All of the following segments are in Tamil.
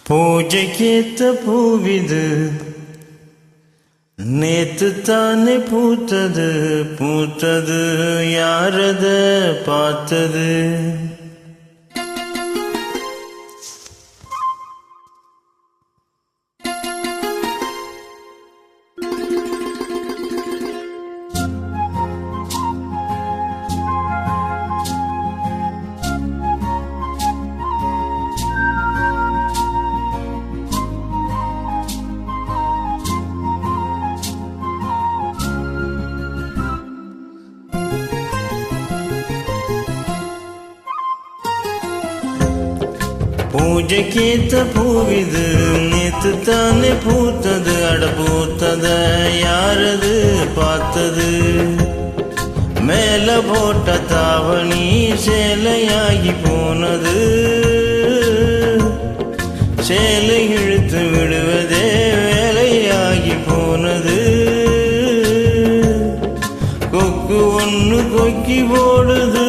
பூஜைக்கேத்த பூவிது நேத்து தானே பூத்தது பூத்தது யாரத பார்த்தது. பூஜைக்கேத்த பூவிது நேத்து தானே பூத்தது அட பூத்தத யாரது பார்த்தது. மேல போட்ட தாவணி சேலையாகி போனது சேலை இழுத்து விடுவதே வேலையாகி போனது. கொக்கு ஒன்று கொக்கி போடுது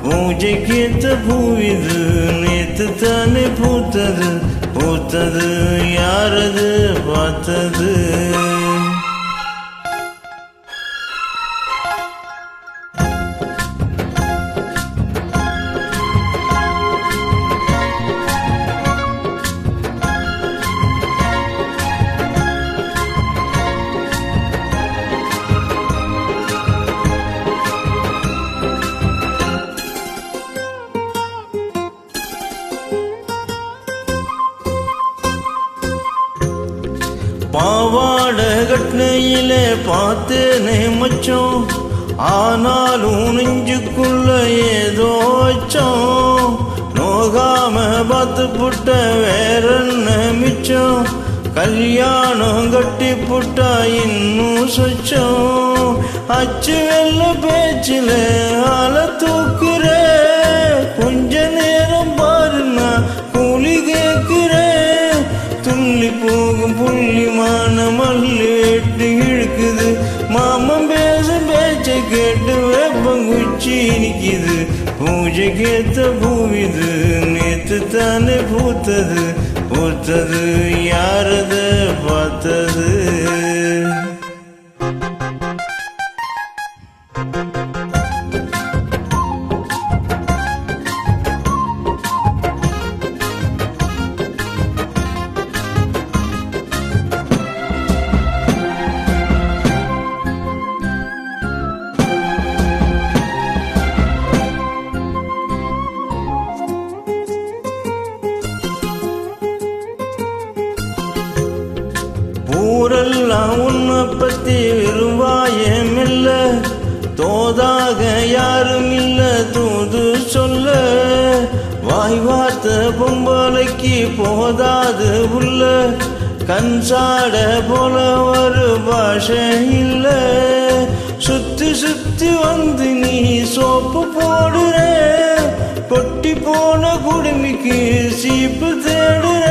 பூஜைக்கேத்த பூவிது நேத்து தானே பூத்தது பூத்தது யாரது பார்த்தது. பாவாட கட்னையில பார்த்தேனே மச்சம் ஆனாலும் நெஞ்சுக்குள்ள ஏதோ அச்சம். நோகாம பார்த்து புட்ட வேற என்ன மிச்சம் கல்யாணம் கட்டி புட்டா இன்னும் சொச்சம். அச்சு வெள்ள பேச்சில ஆள தூக்குற கொஞ்ச நேரம் பாருன்னா கூலி கேட்குற. துள்ளி போகும் புள்ளிமான மல்லி வெட்டு இழுக்குது மாமன் பேச பேச்ச கேட்டு வேப்பங்குச்சி நிக்குது. பூஜைக்கேத்த பூவிது நேத்து தானே பூத்தது பூத்தது யாரத பார்த்தது. ஊரெல்லாம் உன்னை பத்தி விரும்பாயமில்ல தோதாக யாரும் இல்ல தூது சொல்ல. வாய் வார்த்த பொம்பளைக்கு போதாது உள்ள கண்சாட போல ஒரு பாஷை இல்ல. சுத்தி சுத்தி வந்து நீ சோப்பு போடுற கொட்டி போன குடுமிக்கு சீப்பு தேடுற.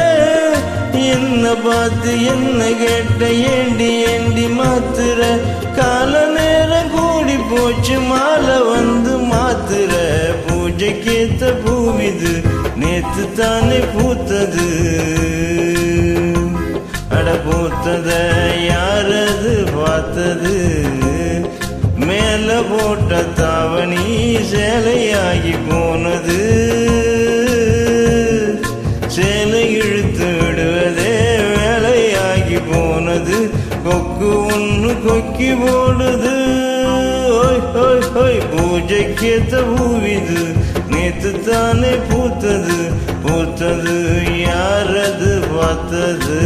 என்ன பார்த்து என்ன கேட்ட ஏண்டி ஏண்டி மாத்துற கால நேரம் கூடி போச்சு மாலை வந்து மாத்துற. பூஜைக்கேத்த பூவிது நேத்து தானே பூத்தது அட பூத்தத யாரது பார்த்தது. மேல போட்ட தாவணி சேலையாகி போனது சேலை இழுத்து விடுவதே வேலையாகி போனது. கொக்கு ஒன்று கொக்கி போடுது ஓய் ஓய் ஓய். பூஜைக்கேத்த பூவிது நேத்து தானே பூத்தது பூத்தது யாரது பார்த்தது.